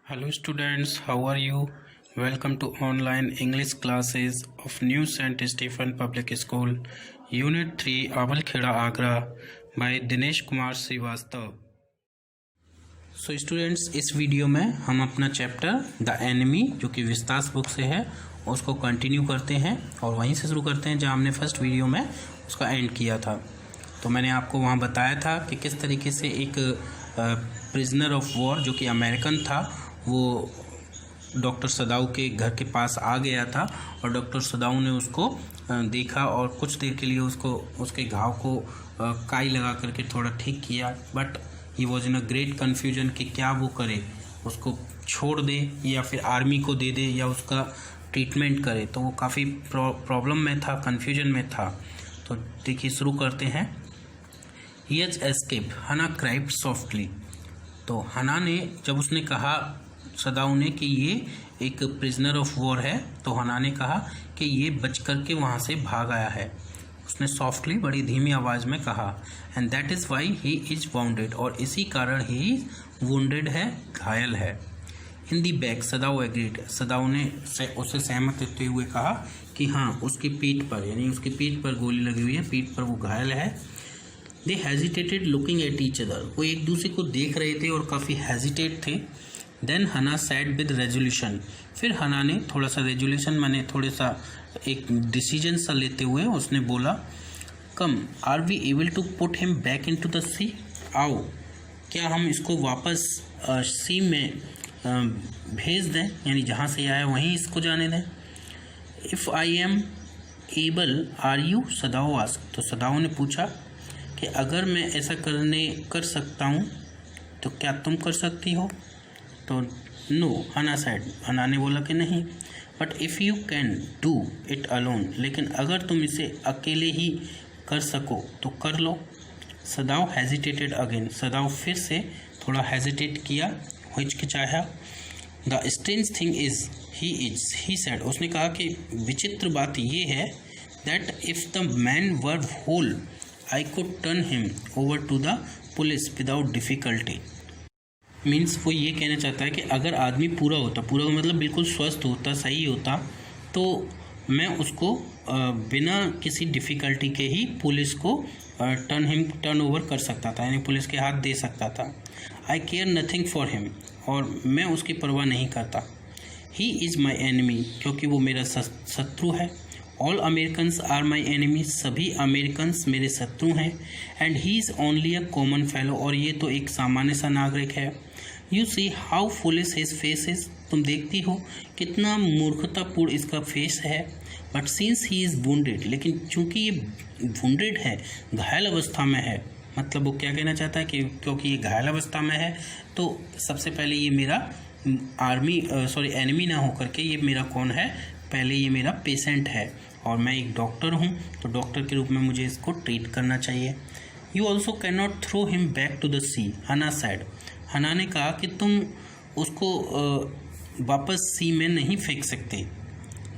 Hello students, how are you? Welcome to online English classes of New St. Stephen Public School, Unit 3, Awal Kheda Agra by Dinesh Kumar Srivastava. So students, इस video में हम अपना chapter the enemy जो कि Vistas book से है उसको continue करते हैं और वहीं से शुरू करते हैं जहां हमने फर्स्ट वीडियो में उसका एंड किया था। तो मैंने आपको वहां बताया था कि किस तरीके से एक प्रिजनर ऑफ वॉर जो कि अमेरिकन था वो डॉक्टर सदाऊ के घर के पास आ गया था और डॉक्टर सदाऊ ने उसको देखा और कुछ देर के लिए उसके घाव को काई लगा करके थोड़ा ठीक किया, but he was in a great confusion कि क्या वो करे, उसको छोड़ दे या फिर आर्मी को दे दे या उसका ट्रीटमेंट करे। तो वो काफ़ी प्रॉब्लम में था, कन्फ्यूजन में था। तो देखिए शुरू करते हैं। ही हैज एस्केप, हना क्राइब्ड सॉफ्टली। तो हना ने जब उसने कहा सदाऊ ने कि ये एक प्रिजनर ऑफ वॉर है, तो हना ने कहा कि ये बच करके वहाँ से भाग आया है। उसने सॉफ्टली बड़ी धीमी आवाज़ में कहा, and that is why he is bounded, और इसी कारण ही वुंडेड है, घायल है। इन दी बैक सदाऊ एग्रीड, सदाऊ ने उसे सहमत देते हुए कहा कि हाँ उसकी पीठ पर, यानी उसकी पीठ पर गोली लगी हुई है, पीठ पर वो घायल है। They hesitated looking at each other, वो एक दूसरे को देख रहे थे और काफ़ी हेजिटेट थे। देन हना सैड विद रेजोल्यूशन, फिर हना ने थोड़ा सा रेजोल्यूशन माने थोड़ा सा एक डिसीजन सा लेते हुए उसने बोला, come are we able to put him back into the sea, आओ क्या हम इसको वापस सी में भेज दें, यानी जहाँ से आया वहीं इसको जाने दें। If I am able are you, Sadao ask, तो सदाऊ ने पूछा कि अगर मैं ऐसा कर सकता हूँ तो क्या तुम कर सकती हो। तो नो, हना सेड, हना ने बोला कि नहीं। But if you can do it alone, लेकिन अगर तुम इसे अकेले ही कर सको तो कर लो। सदाऊ हेजिटेटेड अगेन, सदाऊ फिर से थोड़ा हेजिटेट किया, हिचकिचाया। The strange thing is he said, उसने कहा कि विचित्र बात ये है that if the man were whole I could turn him over to the police without difficulty. Means वो ये कहना चाहता है कि अगर आदमी पूरा होता, पूरा मतलब बिल्कुल स्वस्थ होता, सही होता, तो मैं उसको बिना किसी डिफ़िकल्टी के ही पुलिस को टर्न ओवर कर सकता था, यानी पुलिस के हाथ दे सकता था। आई केयर नथिंग फॉर हिम, और मैं उसकी परवाह नहीं करता। ही इज़ माई एनिमी, क्योंकि वो मेरा शत्रु है। All Americans are my enemy, सभी अमेरिकन्स मेरे शत्रु हैं। And he is only a common fellow, और ये तो एक सामान्य सा नागरिक है। You see how foolish his face is, तुम देखती हो कितना मूर्खतापूर्ण इसका फेस है। But since he is wounded, लेकिन चूंकि ये वुंडेड है, घायल अवस्था में है, मतलब वो क्या कहना चाहता है कि क्योंकि ये घायल अवस्था में है तो सबसे पहले ये मेरा एनिमी ना होकर के ये मेरा कौन है, पहले ये मेरा पेशेंट है और मैं एक डॉक्टर हूँ, तो डॉक्टर के रूप में मुझे इसको ट्रीट करना चाहिए। You also can not throw him back to the sea, Hana said, हना ने कहा कि तुम उसको वापस सी में नहीं फेंक सकते।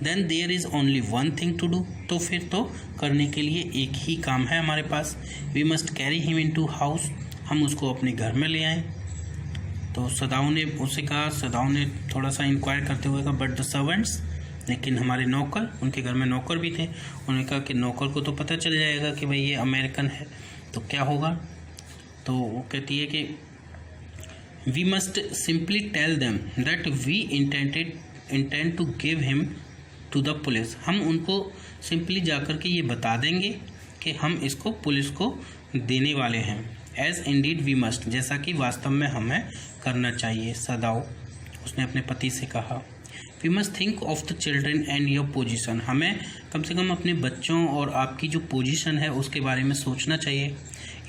Then there is only one thing to do, तो फिर तो करने के लिए एक ही काम है हमारे पास। We must carry him into house, हम उसको अपने घर में ले आएँ। तो सदाऊ ने उसे कहा, सदाऊ ने थोड़ा सा इंक्वायर करते हुए कहा, बट द सर्वेंट्स, लेकिन हमारे नौकर, उनके घर में नौकर भी थे, उन्होंने कहा कि नौकर को तो पता चल जाएगा कि भाई ये अमेरिकन है, तो क्या होगा। तो वो कहती है कि we must simply tell them that we intend to give him to the police, हम उनको सिंपली जाकर के ये बता देंगे कि हम इसको पुलिस को देने वाले हैं। एज इंडीड वी मस्ट, जैसा कि वास्तव में हमें करना चाहिए। सदाऊ, उसने अपने पति से कहा, we must think of the children and your position, हमें कम से कम अपने बच्चों और आपकी जो पोजीशन है उसके बारे में सोचना चाहिए।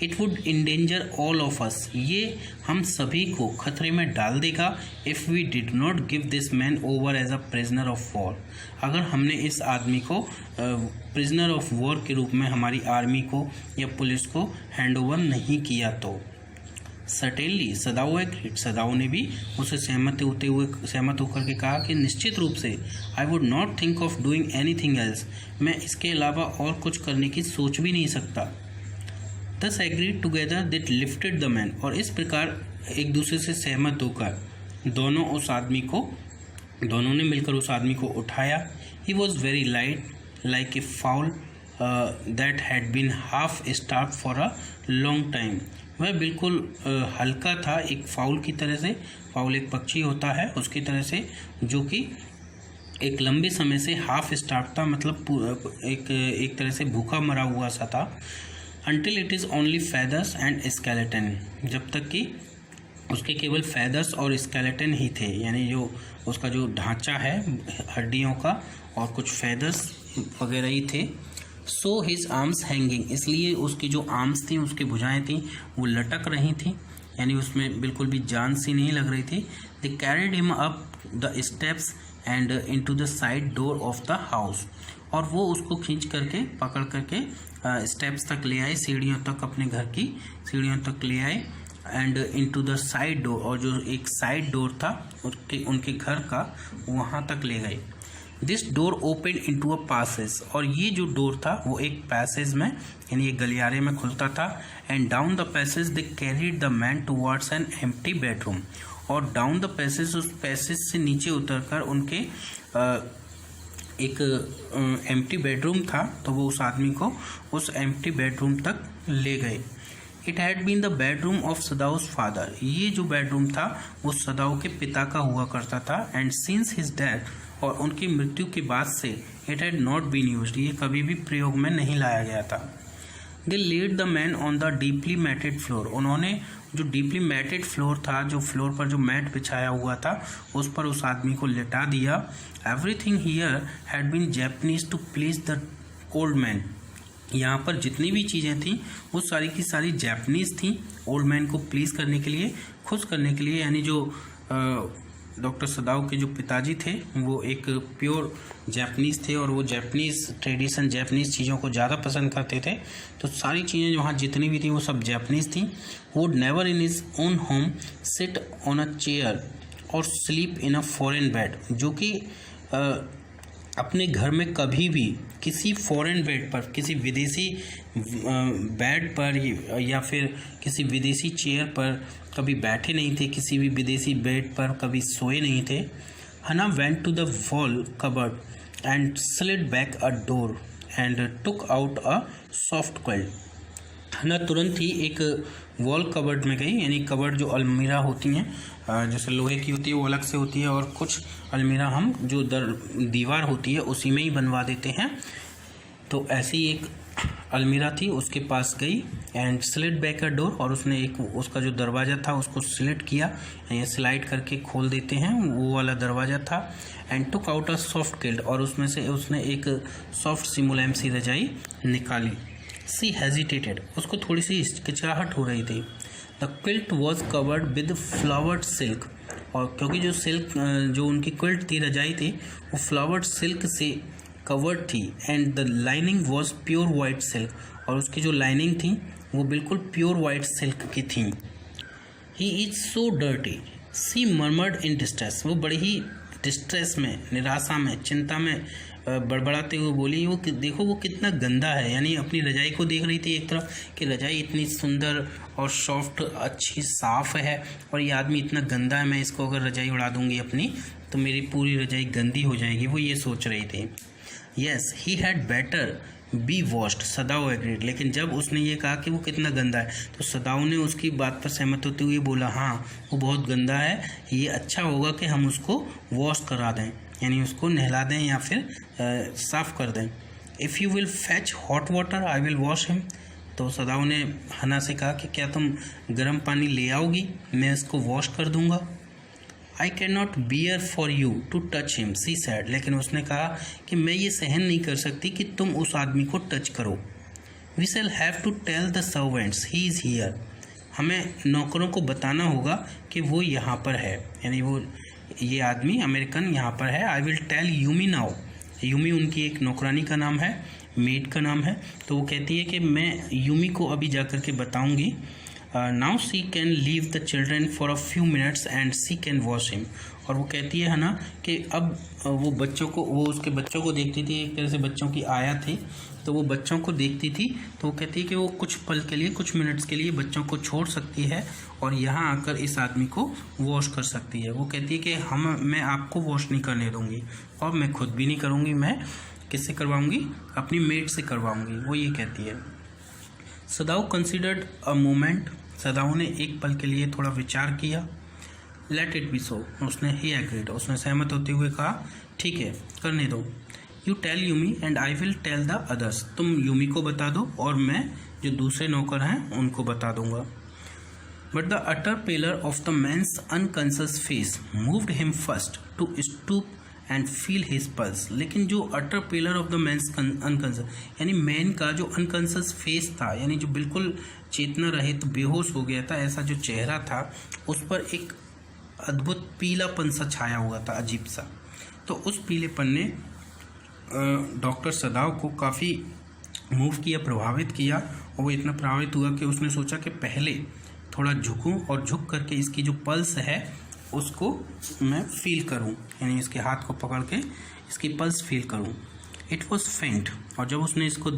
It would endanger all of us, ये हम सभी को खतरे में डाल देगा। If we did not give this man over as a prisoner of war, अगर हमने इस आदमी को प्रिजनर ऑफ वॉर के रूप में हमारी आर्मी को या पुलिस को हैंड ओवर नहीं किया तो। सर्टेनली, सदाऊ एग्रीड, सदाऊ ने भी उसे सहमत होकर के कहा कि निश्चित रूप से, I would not think of doing anything else, मैं इसके अलावा और कुछ करने की सोच भी नहीं सकता। Thus agreed together that lifted the man, और इस प्रकार एक दूसरे से सहमत होकर दोनों ने मिलकर उस आदमी को उठाया। He was very light like a fowl that had been half starved for a long time. वह बिल्कुल हल्का था, एक फाउल की तरह से। फाउल एक पक्षी होता है, उसकी तरह से, जो कि एक लंबे समय से हाफ स्टार्व था, मतलब एक तरह से भूखा मरा हुआ सा था। Until it is only feathers and skeleton, जब तक कि उसके केवल फैदर्स और स्केलेटन ही थे, यानी जो उसका जो ढांचा है हड्डियों का और कुछ फैदर्स वगैरह ही थे। सो हिज आर्म्स हैंगिंग, इसलिए उसकी जो आर्म्स थी, उसकी भुजाएं थी, वो लटक रही थी, यानी उसमें बिल्कुल भी जान सी नहीं लग रही थी। दे carried him up the steps and into the side door of the house, और वो उसको खींच करके पकड़ करके स्टेप्स तक ले आए, सीढ़ियों तक, अपने घर की सीढ़ियों तक ले आए। And into the side door, और जो एक साइड डोर था उनके घर का, वहाँ तक ले गए। This door open into a passage, और ये जो डोर था वो एक पैसेज में, यानी एक गलियारे में खुलता था। And down the passage they carried the man towards an empty bedroom, और डाउन द पैसेज, उस पैसेज से नीचे उतरकर उनके एक एम्प्टी बेडरूम था, तो वो उस आदमी को उस एम्प्टी बेडरूम तक ले गए। It had been the bedroom of Sadao's father, ये जो बेडरूम था वो सदाउ के पिता का हुआ करता था। एंड सिंस हिज डेथ, और उनकी मृत्यु के बाद से, it had not been used, ये कभी भी प्रयोग में नहीं लाया गया था। They led the man on the deeply matted floor, उन्होंने जो डीपली मैटेड फ्लोर था, जो फ्लोर पर जो मैट बिछाया हुआ था, उस पर उस आदमी को लेटा दिया। Everything here had been Japanese to please the old man, यहाँ पर जितनी भी चीज़ें थी वो सारी की सारी जैपनीज थी, ओल्ड मैन को प्लीज़ करने के लिए, खुश करने के लिए। यानी जो डॉक्टर सदाउ के जो पिताजी थे वो एक प्योर जैपनीज थे, और वो जैपनीज ट्रेडिशन, जैपनीज चीज़ों को ज़्यादा पसंद करते थे। तो सारी चीज़ें जो वहाँ जितनी भी थी वो सब जैपनीज थी। Would never in his own home sit on a chair और sleep in a foreign bed, जो कि अपने घर में कभी भी किसी फॉरेन बेड पर, किसी विदेशी बेड पर या फिर किसी विदेशी चेयर पर कभी बैठे नहीं थे, किसी भी विदेशी बेड पर कभी सोए नहीं थे। Hana went to the wall cupboard and slid back a door and took out a soft quilt. Hana तुरंत ही एक वॉल कबर्ड में गई, यानी कबर्ड जो अलमीरा होती हैं, जैसे लोहे की होती है वो अलग से होती है, और कुछ अलमीरा हम जो दीवार होती है उसी में ही बनवा देते हैं। तो ऐसी एक अलमीरा थी, उसके पास गई। And slit back a door, और उसने एक उसका जो दरवाज़ा था उसको स्लिट किया, यानी स्लाइड करके खोल देते हैं, वो वाला दरवाज़ा था। And took out a soft kilt, और उसमें से उसने एक सॉफ्ट सी मुलायम सी रजाई निकाली। सी हेजिटेटेड, उसको थोड़ी सी हिचकिचाहट हो रही थी। The quilt was covered with flowered silk, और क्योंकि जो सिल्क, जो उनकी क्विल्ट थी, रजाई थी, वो फ्लावर्ड सिल्क से कवर्ड थी। And the lining was pure white silk, और उसकी जो लाइनिंग थी वो बिल्कुल प्योर वाइट सिल्क की थी। He is so dirty, she murmured in distress, वो बड़ी ही डिस्ट्रेस में, निराशा में, चिंता में बड़बड़ाते हुए बोली, वो देखो वो कितना गंदा है। यानी अपनी रजाई को देख रही थी एक तरफ कि रजाई इतनी सुंदर और सॉफ्ट, अच्छी, साफ़ है, और ये आदमी इतना गंदा है, मैं इसको अगर रजाई उड़ा दूंगी अपनी तो मेरी पूरी रजाई गंदी हो जाएगी, वो ये सोच रही थी। Yes he had better be washed, Sadao agreed, लेकिन जब उसने ये कहा कि वो कितना गंदा है तो सदाऊ ने उसकी बात पर सहमत होते हुए बोला, हाँ वो बहुत गंदा है, ये अच्छा होगा कि हम उसको वॉश करा दें, यानी उसको नहला दें या फिर साफ़ कर दें। If you will fetch hot water I will wash him, तो सदाऊ ने हना से कहा कि क्या तुम गर्म पानी ले आओगी, मैं इसको वॉश कर दूंगा। I can not bear for you to touch him, she said, लेकिन उसने कहा कि मैं ये सहन नहीं कर सकती कि तुम उस आदमी को टच करो। We shall have to tell the servants he is here, हमें नौकरों को बताना होगा कि वो यहाँ पर है, यानी वो ये आदमी अमेरिकन यहाँ पर है। I will tell Yumi now, Yumi उनकी एक नौकरानी का नाम है, मेड का नाम है, तो वो कहती है कि मैं यूमी को अभी जा कर के बताऊँगी। Now she can leave the children for a few minutes and she can wash him, और वो कहती है ना कि अब वो बच्चों को, वो उसके बच्चों को देखती थी, एक तरह से बच्चों की आया थी, तो वो बच्चों को देखती थी, तो वो कहती है कि वो कुछ पल के लिए, कुछ मिनट्स के लिए बच्चों को छोड़ सकती है और यहाँ आकर इस आदमी को वॉश कर सकती है। वो कहती है कि मैं आपको वॉश नहीं करने दूँगी और मैं खुद भी नहीं करूँगी, मैं किससे करवाऊँगी, अपनी मेड से करवाऊँगी, वो ये कहती है। सदाऊ कंसिडर्ड अ मोमेंट, सदाऊ ने एक पल के लिए थोड़ा विचार किया। लेट इट बी सो, उसने ही एग्रीड, उसने सहमत होते हुए कहा ठीक है करने दो। You tell Yumi and I will tell the others, तुम यूमी को बता दो और मैं जो दूसरे नौकर हैं उनको बता दूंगा। But the utter pallor of the man's unconscious face moved him first to stoop and feel his pulse. लेकिन जो utter pallor of the man's unconscious, यानी मैन का जो अनकॉन्शियस फेस था, यानी जो बिल्कुल चेतना रहित बेहोश हो गया था, ऐसा जो चेहरा था उस पर एक अद्भुत पीलापन सा छाया हुआ था, अजीब सा। तो उस पीलेपन ने डॉक्टर सदाव को काफ़ी मूव किया, प्रभावित किया, और वो इतना प्रभावित हुआ कि उसने सोचा कि पहले थोड़ा झुकूं और झुक करके इसकी जो पल्स है उसको मैं फील करूं, यानी इसके हाथ को पकड़ के इसकी पल्स फील करूं। इट वॉज फेंट, और जब उसने इसको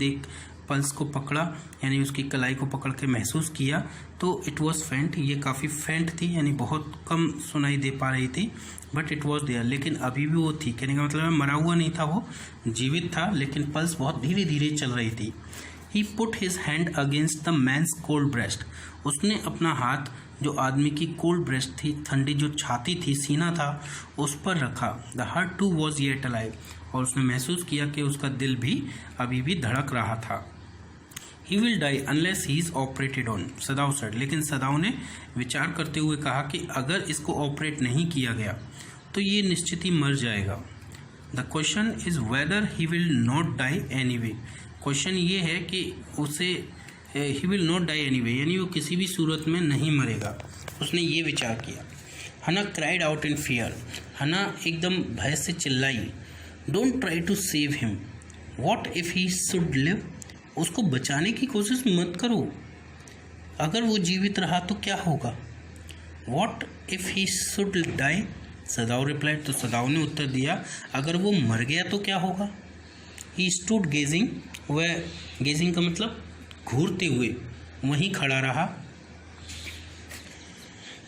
पल्स को पकड़ा, यानी उसकी कलाई को पकड़ के महसूस किया, तो इट वॉज फेंट, ये काफ़ी फेंट थी, यानी बहुत कम सुनाई दे पा रही थी। बट इट वॉज देयर, लेकिन अभी भी वो थी, कहने का मतलब है मरा हुआ नहीं था, वो जीवित था, लेकिन पल्स बहुत धीरे धीरे चल रही थी। He put his hand against the man's cold breast, उसने अपना हाथ जो आदमी की कोल्ड ब्रेस्ट थी, ठंडी जो छाती थी, सीना था, उस पर रखा। The heart too was yet alive, और उसने महसूस किया कि उसका दिल भी अभी भी धड़क रहा था। He will die unless he is operated on, सदाव said, लेकिन सदाव ने विचार करते हुए कहा कि अगर इसको ऑपरेट नहीं किया गया तो ये निश्चित ही मर जाएगा। The question is whether he will not die anyway, question ये है कि उसे he will not die anyway, यानी वो किसी भी सूरत में नहीं मरेगा, उसने ये विचार किया। हना cried out in fear, हना एकदम भय से चिल्लाई। Don't try to save him, what if he should live, उसको बचाने की कोशिश मत करो, अगर वो जीवित रहा तो क्या होगा। What if he should die, सदाव replied, तो सदाव ने उत्तर दिया अगर वो मर गया तो क्या होगा। He stood gazing, वह गेजिंग का मतलब घूरते हुए वहीं खड़ा रहा।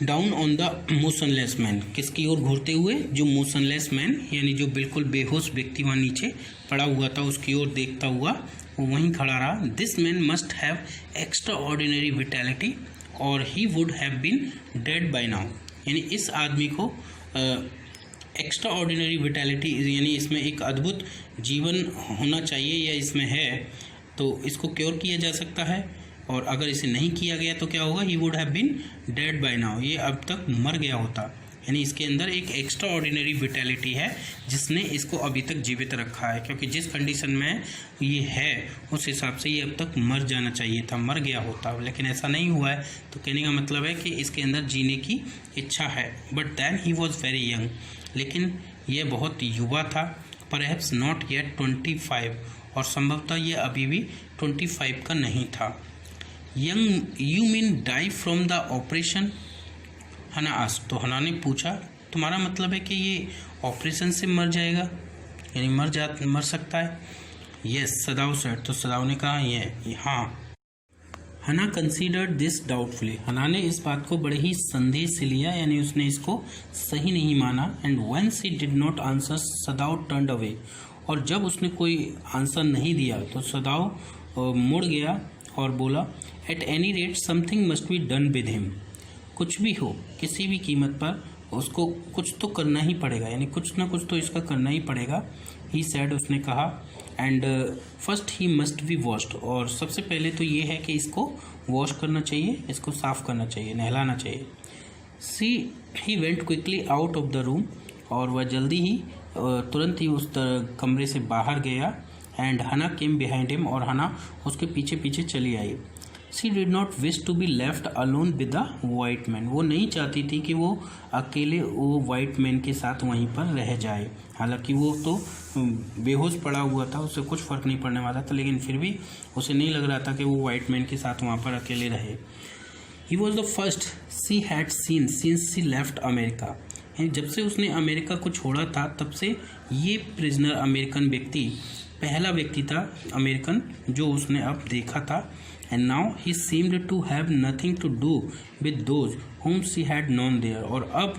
Down on the motionless man, किसकी ओर घूरते हुए, जो मोशनलेस मैन यानी जो बिल्कुल बेहोश व्यक्ति वहाँ नीचे पड़ा हुआ था उसकी ओर देखता हुआ वो वहीं खड़ा रहा। This man must have extraordinary vitality और he would have been dead by now, यानी इस आदमी को एक्स्ट्रा ऑर्डिनरी विटैलिटी यानी इसमें एक अद्भुत जीवन होना चाहिए या इसमें है, तो इसको क्योर किया जा सकता है, और अगर इसे नहीं किया गया तो क्या होगा, he would have been dead by now, ये अब तक मर गया होता। यानी इसके अंदर एक एक्स्ट्रा ऑर्डिनरी विटैलिटी है जिसने इसको अभी तक जीवित रखा है, क्योंकि जिस कंडीशन में ये है उस हिसाब से ये अब तक मर जाना चाहिए था, मर गया होता, लेकिन ऐसा नहीं हुआ है। तो कहने का मतलब है कि इसके अंदर जीने की इच्छा है। But then he was very young, लेकिन यह बहुत युवा था। परहैप्स नॉट येट 25, और संभवतः ये अभी भी 25 का नहीं था। Young you mean die from the operation, Hana asked, तो हना ने पूछा तुम्हारा मतलब है कि ये ऑपरेशन से मर जाएगा, यानी मर सकता है। यस, सदाव सेड, तो सदाव ने कहा ये हाँ। हना कंसीडर्ड दिस डाउटफुली, हना ने इस बात को बड़े ही संदेह से लिया, यानी उसने इसको सही नहीं माना। And when she did not answer सदाव turned away, और जब उसने कोई आंसर नहीं दिया तो सदाव मुड़ गया और बोला at any rate something must be done with him, कुछ भी हो किसी भी कीमत पर उसको कुछ तो करना ही पड़ेगा, यानी कुछ ना कुछ तो इसका करना ही पड़ेगा। ही सैड, उसने कहा, and first he must be washed, और सबसे पहले तो ये है कि इसको वॉश करना चाहिए, इसको साफ़ करना चाहिए, नहलाना चाहिए। He went quickly out of the room, और वह जल्दी ही तुरंत ही उस कमरे से बाहर गया। एंड हना केम बिहाइंड हिम, और हना उसके पीछे पीछे चली आई। She did not wish to be left alone with the white man, वो नहीं चाहती थी कि वो अकेले वो वाइट मैन के साथ वहीं पर रह जाए। हालांकि वो तो बेहोश पड़ा हुआ था, उससे कुछ फ़र्क नहीं पड़ने वाला था, लेकिन फिर भी उसे नहीं लग रहा था कि वो वाइट मैन के साथ वहाँ पर अकेले रहे। He was the first she had seen since she left America, जब से उसने अमेरिका को छोड़ा था तब से ये प्रिजनर अमेरिकन व्यक्ति पहला व्यक्ति था अमेरिकन जो उसने अब देखा था। And now he seemed to have nothing to do with those whom she had known there। और अब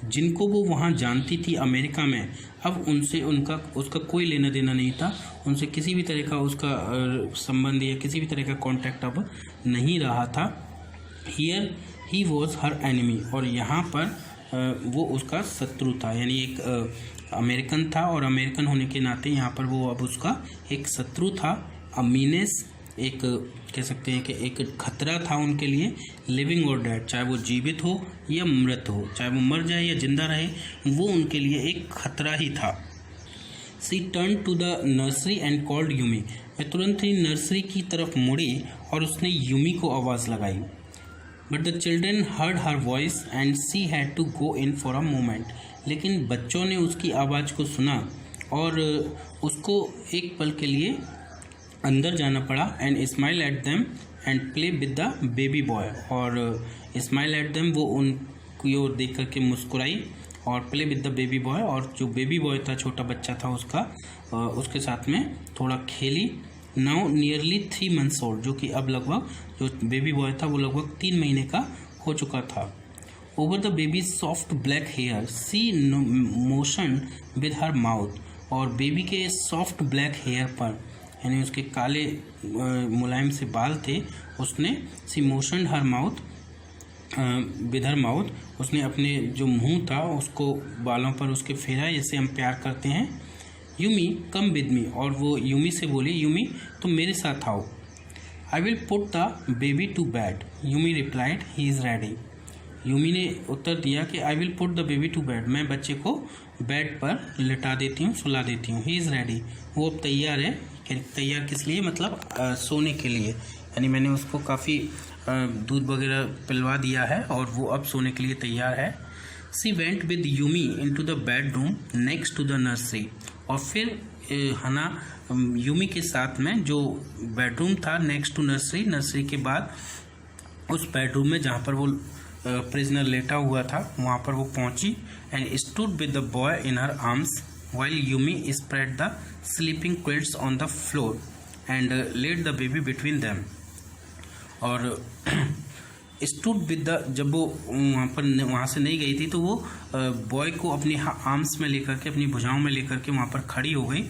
जिनको वो वहाँ जानती थी अमेरिका में, अब उनसे उसका कोई लेना देना नहीं था, उनसे किसी भी तरह का उसका संबंध या किसी भी तरह का कांटेक्ट अब नहीं रहा था। Here he was her enemy, और यहाँ पर वो उसका शत्रु था, यानी एक अमेरिकन था और अमेरिकन होने के नाते यहाँ पर वो अब उसका एक शत्रु था। अमीनेस, एक कह सकते हैं कि एक खतरा था उनके लिए। लिविंग और डेड, चाहे वो जीवित हो या मृत हो, चाहे वो मर जाए या जिंदा रहे, वो उनके लिए एक खतरा ही था। She turn to the nursery and called Yumi. मैं तुरंत ही नर्सरी की तरफ मुड़ी और उसने यूमी को आवाज़ लगाई। But the children heard her voice and she had to go in for a moment. लेकिन बच्चों ने उसकी आवाज़ को सुना और उसको एक पल के लिए अंदर जाना पड़ा। And smile at them and play with the baby boy, और स्माइल एट देम, वो उनकी ओर देख करके मुस्कुराई, और play with the baby boy, और जो बेबी बॉय था, छोटा बच्चा था उसके साथ में थोड़ा खेली। नाउ नियरली 3 months ओल्ड, जो कि अब लगभग जो बेबी बॉय था वो लगभग 3 महीने का हो चुका था। Over the baby soft black hair she motion with her mouth, और बेबी के सॉफ्ट ब्लैक हेयर पर, यानी उसके काले मुलायम से बाल थे, उसने she motion her mouth with her mouth, उसने अपने जो मुंह था उसको बालों पर उसके फेरा, जैसे हम प्यार करते हैं। यूमी कम विद मी, और वो यूमी से बोली, यूमी तुम मेरे साथ आओ। I will put the baby to bed. Yumi replied he is ready. Yumi ने उत्तर दिया कि I will put the baby to bed, मैं बच्चे को बेड पर लिटा देती हूँ, सुला देती हूँ। ही इज़ रेडी, वो अब तैयार है। तैयार किस लिए, मतलब सोने के लिए, यानी मैंने उसको काफ़ी दूध वगैरह पिलवा दिया है और वो अब सोने के लिए तैयार है। She went with Yumi into the bedroom next to the nursery, और फिर हना यूमी के साथ में जो बेडरूम था नेक्स्ट टू नर्सरी के बाद उस बेडरूम में जहाँ पर वो प्रिजनर लेटा हुआ था वहाँ पर वो पहुँची। And stood with the boy in her arms while Yumi spread the sleeping quilts on the floor and laid the baby between them। और stood with the, जब वो वहाँ से नहीं गई थी तो वो बॉय को अपनी आर्म्स में लेकर के, अपनी भुजाओं में लेकर के वहाँ पर खड़ी हो गई।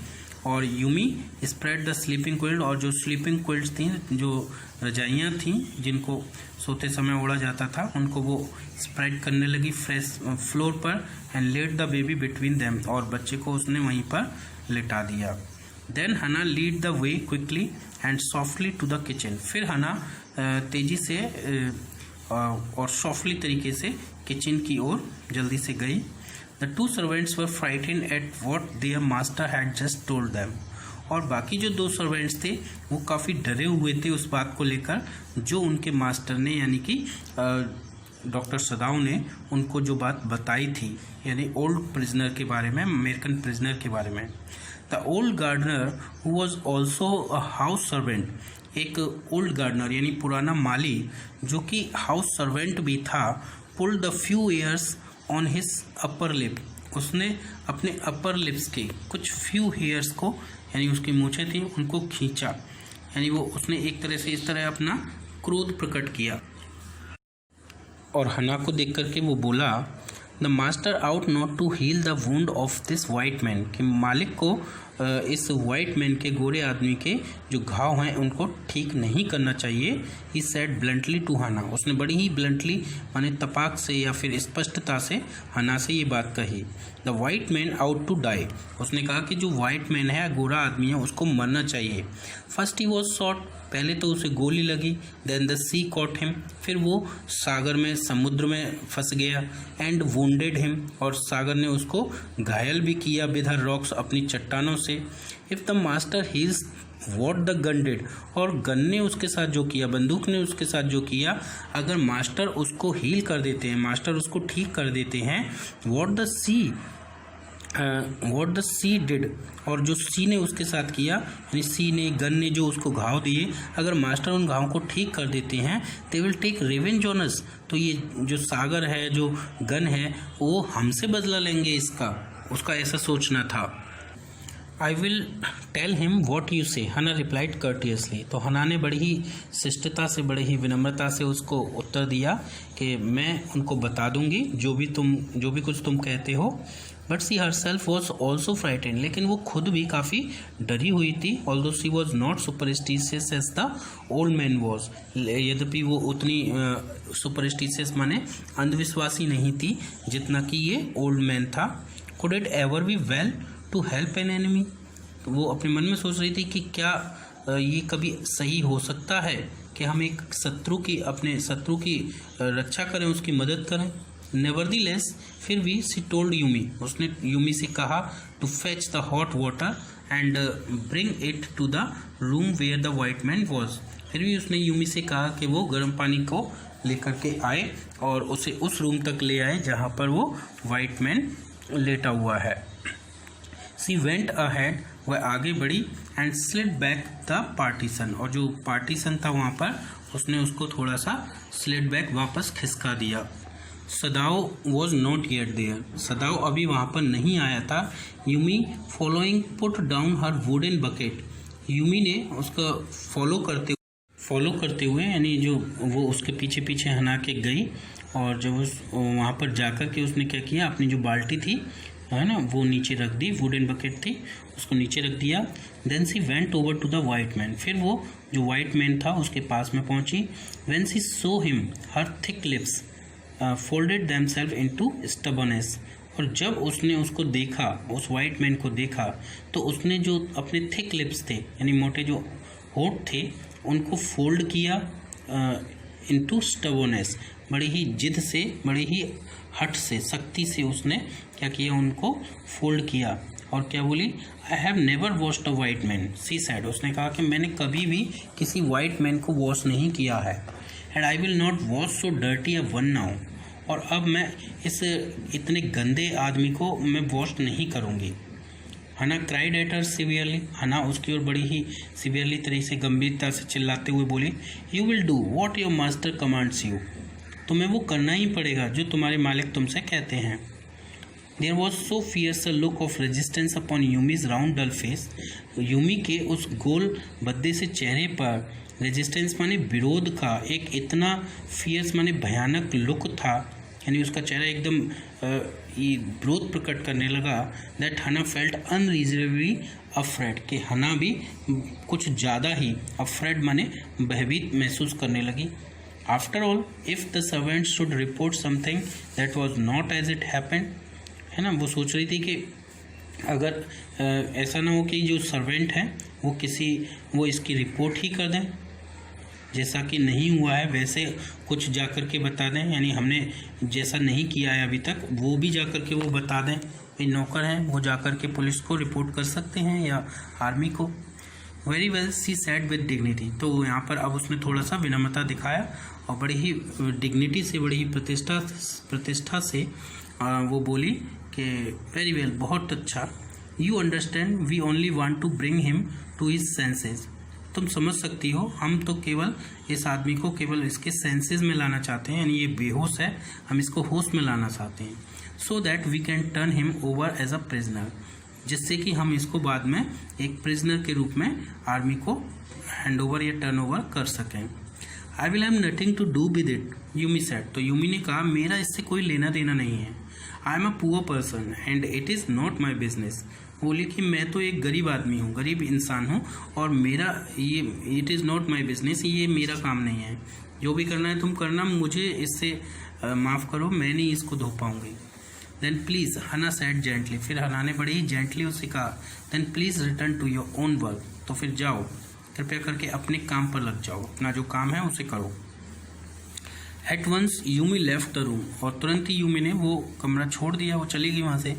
और Yumi spread the sleeping quilt, और जो स्लीपिंग क्विल्ट्स थी, जो रजाइयाँ थीं जिनको सोते समय ओढ़ा जाता था, उनको वो स्प्रेड करने लगी फ्रेश फ्लोर पर। And let the baby between them, और बच्चे को उसने वहीं पर लिटा दिया। Then Hana lead the way quickly and softly to the kitchen. फिर हना तेजी से और सॉफ्टली तरीके से किचन की ओर जल्दी से गई। The 2 servants were frightened at what their master had just told them। और बाकी जो 2 सर्वेंट्स थे वो काफ़ी डरे हुए थे उस बात को लेकर जो उनके मास्टर ने, यानी कि डॉक्टर सदाव ने उनको जो बात बताई थी, यानी ओल्ड प्रिजनर के बारे में, अमेरिकन प्रिजनर के बारे में। The old gardener who was also a house servant, एक ओल्ड गार्डनर यानी पुराना माली जो कि हाउस सर्वेंट भी था, pulled the few hairs on his upper lip, उसने अपने अपर लिप्स के कुछ फ्यू हेयर्स को, यानी उसकी मूछें थी, उनको खींचा, यानी वो उसने एक तरह से इस तरह अपना क्रोध प्रकट किया। और हना को देख करके वो बोला, the master ought not to heal the wound of this white man, कि मालिक को इस वाइट मैन के, गोरे आदमी के जो घाव हैं उनको ठीक नहीं करना चाहिए। ही सेड ब्लंटली टू हना, उसने बड़ी ही ब्लंटली माने तपाक से या फिर स्पष्टता से हना से ये बात कही। The white man ought to die, उसने कहा कि जो वाइट मैन है, गोरा आदमी है, उसको मरना चाहिए। फर्स्ट ही वॉज शॉट, पहले तो उसे गोली लगी। Then the sea caught him, फिर वो सागर में, समुद्र में फंस गया। एंड वुंडेड हिम, और सागर ने उसको घायल भी किया विद हर रॉक्स, अपनी चट्टानों से। If the master heels what the gun did, और गन ने उसके साथ जो किया, बंदूक ने उसके साथ जो किया, अगर मास्टर उसको हील कर देते हैं, मास्टर उसको ठीक कर देते हैं, व्हाट द सी डिड, और जो सी ने उसके साथ किया, यानी सी ने, गन ने जो उसको घाव दिए, अगर मास्टर उन घाव को ठीक कर देते हैं, they will take revenge on us, तो ये जो सागर है, जो गन है, वो हमसे बदला लेंगे इसका, उसका ऐसा सोचना था। I will tell him what you say, Hana replied कर्टियसली। तो हना ने बड़ी ही शिष्टता से, बड़ी ही विनम्रता से उसको उत्तर दिया कि मैं उनको बता दूंगी जो भी कुछ तुम कहते हो। But she herself was also frightened, लेकिन वो खुद भी काफ़ी डरी हुई थी। Although she was not superstitious as the old man was, यद्यपि वो उतनी सुपरस्टिशियस माने अंधविश्वासी नहीं थी जितना कि ये ओल्ड मैन था। Could it ever be well to help an enemy, तो वो अपने मन में सोच रही थी कि क्या ये कभी सही हो सकता है कि हम एक अपने शत्रु की रक्षा करें, उसकी मदद करें। नेवरदीलेस, फिर भी सी टोल्ड यूमी, उसने यूमी से कहा to fetch the hot water and bring it to the room where the white man was. फिर भी उसने यूमी से कहा कि वो गर्म पानी को लेकर के आए और उसे उस रूम तक ले आए जहाँ पर वो वाइट मैन लेटा हुआ है। सी वेंट अहेड, वह आगे बढ़ी and slid back the partition, और जो पार्टीशन था वहाँ पर उसने उसको थोड़ा सा स्लिड बैक वापस खिसका दिया। सदाओ वॉज नॉट येट देयर, सदाओ अभी वहाँ पर नहीं आया था। यूमी फॉलोइंग पुट डाउन हर वुडन बकेट, यूमी ने उसका फॉलो करते हुए यानी जो वो उसके पीछे पीछे हना के गई, और जब उस वहाँ पर जाकर के उसने क्या किया, अपनी जो बाल्टी थी है ना वो नीचे रख दी, वुडन बकेट थी उसको नीचे रख दिया। Then she went over to the white man, फिर वो जो वाइट मैन था उसके पास में पहुंची। When she saw him her thick lips folded themselves into stubbornness, और जब उसने उसको देखा, उस वाइट मैन को देखा, तो उसने जो अपने थिक लिप्स थे यानी मोटे जो होठ थे उनको फोल्ड किया इनटू स्टबर्नेस, बड़ी ही जिद से, बड़ी ही हट से, सख्ती से उसने क्या किया, उनको फोल्ड किया। और क्या बोली, I have never washed a white man, she said, उसने कहा कि मैंने कभी भी किसी वाइट मैन को वॉश नहीं किया है। And I will not wash so dirty a one now, और अब मैं इस इतने गंदे आदमी को मैं वॉश नहीं करूँगी। हना क्राइड एट हर सिवियरली, हना उसकी ओर बड़ी ही सिवियरली तरह से, गंभीरता से चिल्लाते हुए बोली, you will do what your master commands you, तुम्हें वो करना ही पड़ेगा जो तुम्हारे मालिक तुमसे कहते हैं। There was so fierce a look of resistance upon Yumi's round dull face, Yumi के उस गोल बद्दे से चेहरे पर रेजिस्टेंस माने विरोध का एक इतना फियर्स माने भयानक लुक था, यानी उसका चेहरा एकदम विरोध प्रकट करने लगा। दैट हना फेल्ट अनरीजनेबली अफ्रेड, कि हना भी कुछ ज़्यादा ही अफ्रेड माने भयभीत महसूस करने लगी। After all if the servant should report something that was not as it happened, है ना, वो सोच रही थी कि अगर ऐसा ना हो कि जो सर्वेंट हैं वो इसकी रिपोर्ट ही कर दें, जैसा कि नहीं हुआ है वैसे कुछ जा कर के बता दें, यानी हमने जैसा नहीं किया है अभी तक वो भी जा कर के वो बता दें। ये नौकर हैं, वो जा कर के पुलिस को रिपोर्ट कर सकते हैं या आर्मी को। Very well, she said with dignity, तो यहाँ पर अब उसने थोड़ा सा विनम्रता दिखाया और बड़ी ही डिग्निटी से, बड़ी ही प्रतिष्ठा से वो बोली कि वेरी वेल, बहुत अच्छा, you understand we only want to bring him to his senses, तुम समझ सकती हो, हम तो केवल इस आदमी को केवल इसके सेंसेस में लाना चाहते हैं, यानी ये बेहोश है, हम इसको होश में लाना चाहते हैं। So that we can turn him over as a prisoner, जिससे कि हम इसको बाद में एक प्रिजनर के रूप में आर्मी को हैंड ओवर या टर्न ओवर कर सकें। I will have nothing to do with it, Yumi said, तो यूमी ने कहा मेरा इससे कोई लेना देना नहीं है। I am a poor person and it is not my business, बोले कि मैं तो एक गरीब आदमी हूँ, गरीब इंसान हूँ, और मेरा ये it is not my business, ये मेरा काम नहीं है, जो भी करना है तुम करना, मुझे इससे माफ़ करो, मैं नहीं इसको धो पाऊँगी। Then please, Hana said gently, फिर हना ने बड़ी ही जेंटली उससे कहा, then please return to your own work, तो फिर जाओ, कृपया करके अपने काम पर लग जाओ, अपना जो काम है उसे करो। At once Yumi left the room, और तुरंत ही यूमी ने वो कमरा छोड़ दिया, वो चली गई वहाँ से।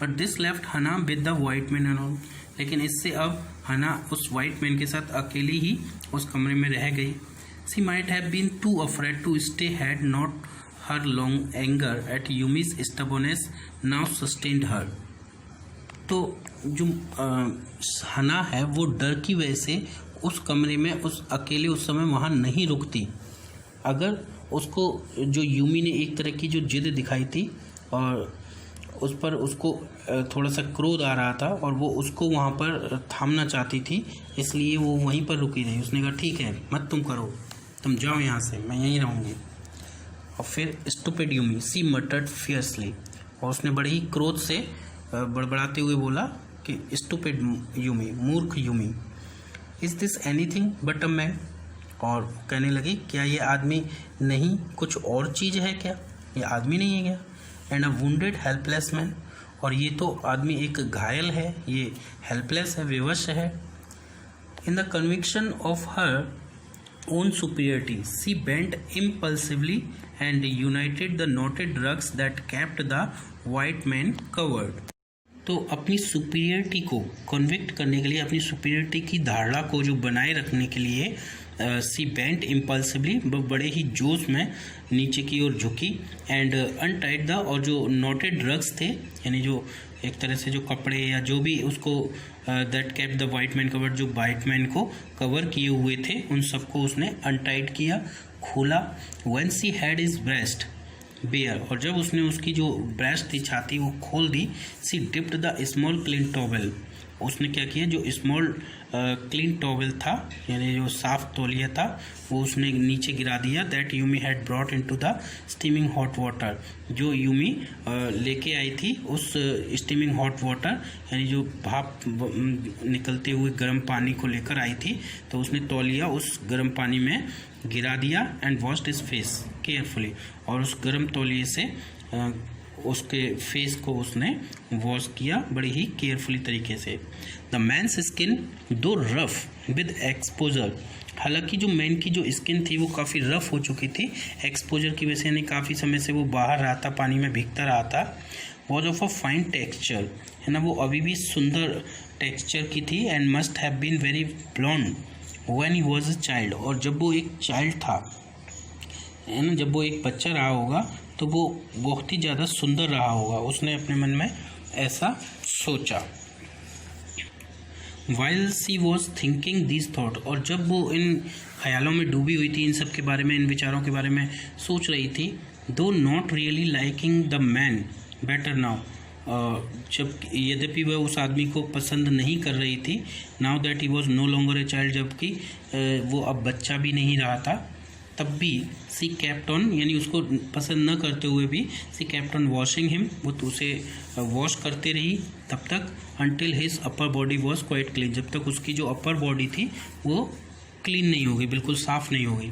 बट दिस लेफ्ट हना with the white man and all, लेकिन इससे अब हना उस वाइट मैन के साथ अकेली ही उस कमरे में रह गई। She might have been too afraid to stay had not her long anger at Yumi's stubbornness now sustained her, तो जो हना है वो डर की वजह से उस कमरे में उस अकेले उस समय वहाँ नहीं रुकती। अगर उसको जो यूमी ने एक तरह की जो जिद दिखाई थी और उस पर उसको थोड़ा सा क्रोध आ रहा था और वो उसको वहाँ पर थामना चाहती थी, इसलिए वो वहीं पर रुकी रही। उसने कहा ठीक है, मत तुम करो, तुम जाओ यहाँ से, मैं यहीं रहूँगी। और फिर स्टूपिड यूमी सी मटर्ड फियर्सली, और उसने बड़े ही क्रोध से बड़बड़ाते हुए बोला कि स्टूपिड यूमी, मूर्ख Yumi, is this anything but a man, और कहने लगी क्या ये आदमी नहीं कुछ और चीज़ है क्या, ये आदमी नहीं है क्या? And a wounded helpless man, और ये तो आदमी एक घायल है, ये हेल्पलेस है, विवश है। In the conviction of her own superiority, she bent impulsively and united the knotted drugs that kept the white man covered. तो अपनी सुपीरियरिटी को कन्विक्ट करने के लिए, अपनी सुपीरियरिटी की धारणा को जो बनाए रखने के लिए सी बेंट इम्पल्सिवली, बड़े ही जोश में नीचे की ओर झुकी, एंड अनटाइड द, और जो नोटेड ड्रग्स थे, यानी जो एक तरह से जो कपड़े या जो भी उसको that kept the white man covered, जो वाइट मैन को कवर किए हुए थे, उन सबको उसने अनटाइड किया, खोला। When she had his breast bare, और जब उसने उसकी जो ब्रेस्ट थी, छाती, वो खोल दी, she dipped the small clean towel, उसने क्या किया, जो स्मॉल क्लीन टॉवेल था, यानी जो साफ तौलिया था, वो उसने नीचे गिरा दिया। That Yumi had brought into the steaming hot water, जो यूमी लेके आई थी उस स्टीमिंग हॉट वाटर, यानी जो भाप निकलते हुए गर्म पानी को लेकर आई थी, तो उसने तौलिया उस गर्म पानी में गिरा दिया। And washed his face carefully, और उस गर्म तौलिए से उसके फेस को उसने वॉश किया बड़ी ही केयरफुली तरीके से। द मैन्स स्किन दो रफ विद एक्सपोजर, हालांकि जो मैन की जो स्किन थी वो काफ़ी रफ हो चुकी थी एक्सपोजर की वजह से, यानी काफ़ी समय से वो बाहर रहा था, पानी में भीगता रहा था। Was of a fine texture, है ना, वो अभी भी सुंदर टेक्सचर की थी। And must have been very blond when he was a child, और जब वो एक चाइल्ड था, है ना, जब वो एक बच्चा रहा होगा तो वो बहुत ही ज़्यादा सुंदर रहा होगा, उसने अपने मन में ऐसा सोचा। While she was thinking this thought, और जब वो इन ख्यालों में डूबी हुई थी, इन सब के बारे में, इन विचारों के बारे में सोच रही थी, दो not really liking the man better now, जब यद्यपि वह उस आदमी को पसंद नहीं कर रही थी, now that he was no longer a child, जबकि वो अब बच्चा भी नहीं रहा था, तब भी सी केप्ट ऑन, यानी उसको पसंद न करते हुए भी सी केप्ट ऑन वॉशिंग हिम, वो तो उसे वॉश करते रही तब तक, until his upper body was quite clean, जब तक उसकी जो अपर बॉडी थी वो क्लीन नहीं होगी, बिल्कुल साफ़ नहीं होगी।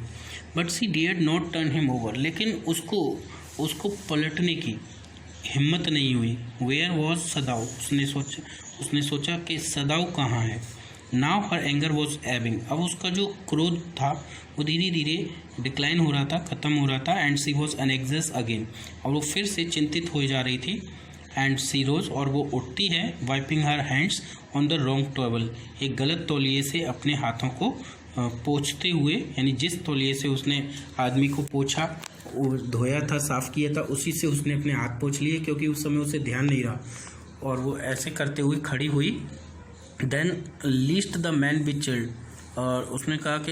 But she dared not turn him over, लेकिन उसको पलटने की हिम्मत नहीं हुई। वेयर वॉज सदाउ, उसने सोचा कि सदाउ कहाँ है। Now her anger was Ebbing, अब उसका जो क्रोध था वो धीरे धीरे डिक्लाइन हो रहा था, ख़त्म हो रहा था। एंड सी वॉज अनएग्जस अगेन, और वो फिर से चिंतित हो जा रही थी। एंड सी रोज, और वो उठती है, wiping her hands on the wrong towel, एक गलत तौलिए से अपने हाथों को पोंछते हुए, यानी जिस तौलिए से उसने आदमी को पोंछा, धोया था, साफ़ किया था, उसी से उसने अपने हाथ पोंछ लिए, क्योंकि उस समय उसे ध्यान नहीं रहा, और वो ऐसे करते हुए खड़ी हुई। Then lest the man be chilled, और उसने कहा कि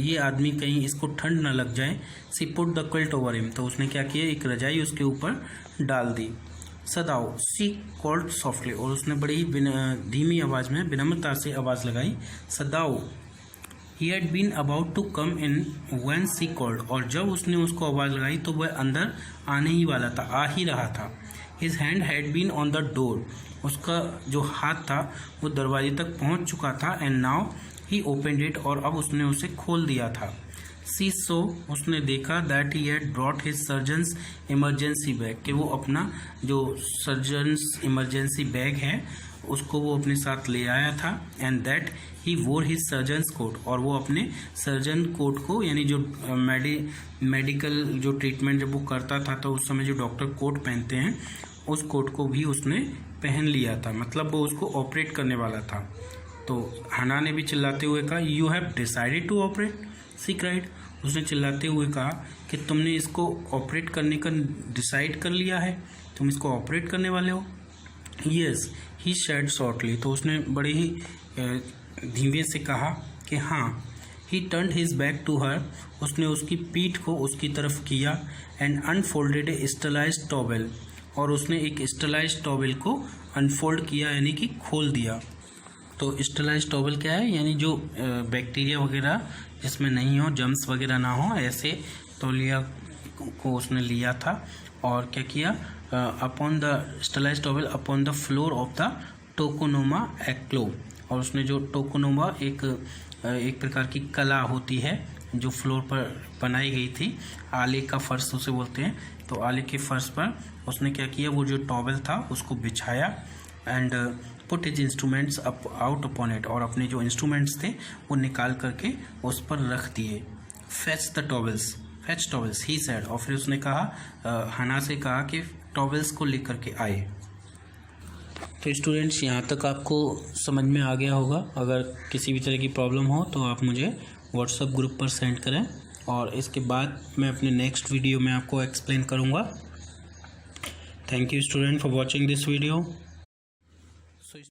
ये आदमी कहीं इसको ठंड ना लग जाए। She put the quilt over him, तो उसने क्या किया, एक रजाई उसके ऊपर डाल दी। सदाओ सी कॉल्ड सॉफ्टली, और उसने बड़ी ही धीमी आवाज़ में विनम्रता से आवाज़ लगाई, Sadao. He had been about to come in when she called, और जब उसने उसको आवाज़ लगाई तो वह अंदर आने ही वाला था, आ ही रहा था। His hand had been on the door, उसका जो हाथ था वो दरवाजे तक पहुंच चुका था। And now he opened it, और अब उसने उसे खोल दिया था। सी सो, उसने देखा, that he had brought his surgeons emergency bag, कि वो अपना जो सर्जन्स इमरजेंसी बैग है उसको वो अपने साथ ले आया था। एंड दैट ही वोर हिज सर्जन्स कोट, और वो अपने सर्जन कोट को, यानी जो मेडिकल जो ट्रीटमेंट जब वो करता था तो उस समय जो डॉक्टर कोट पहनते हैं, उस कोट को भी उसने पहन लिया था, मतलब वो उसको ऑपरेट करने वाला था। तो हना ने भी चिल्लाते हुए कहा, you have decided to operate, she cried, उसने चिल्लाते हुए कहा कि तुमने इसको ऑपरेट करने का डिसाइड कर लिया है, तुम इसको ऑपरेट करने वाले हो। यस ही शेड शॉर्टली, तो उसने बड़े ही धीमे से कहा कि हाँ। He turned his back to her, उसने उसकी पीठ को उसकी तरफ किया। And unfolded a sterilised towel, और उसने एक स्टरलाइज्ड टॉवेल को अनफोल्ड किया यानी कि खोल दिया। तो स्टरलाइज्ड टॉवेल क्या है, यानी जो बैक्टीरिया वगैरह जिसमें नहीं हो, जम्स वगैरह ना हो, ऐसे तौलिया को उसने लिया था और क्या किया, upon the sterilized towel upon the floor of the tokonoma एक्लो। और उसने जो टोकोनोमा एक प्रकार की कला होती है जो फ्लोर पर बनाई गई थी, आले का फर्श उसे बोलते हैं, तो आले के फर्श पर उसने क्या किया, वो जो टॉवेल था उसको बिछाया and put his instruments up out upon it, और अपने जो इंस्ट्रूमेंट्स थे वो निकाल करके उस पर रख दिए। Fetch the towels, fetch towels he said, और फिर उसने कहा, हना से कहा कि टॉवेल्स को लेकर के आए। तो स्टूडेंट्स यहाँ तक आपको समझ में आ गया होगा। अगर किसी भी तरह की प्रॉब्लम हो तो आप मुझे व्हाट्सएप ग्रुप पर सेंड करें और इसके बाद मैं अपने नेक्स्ट वीडियो में आपको एक्सप्लेन करूँगा। Thank you student for watching this video.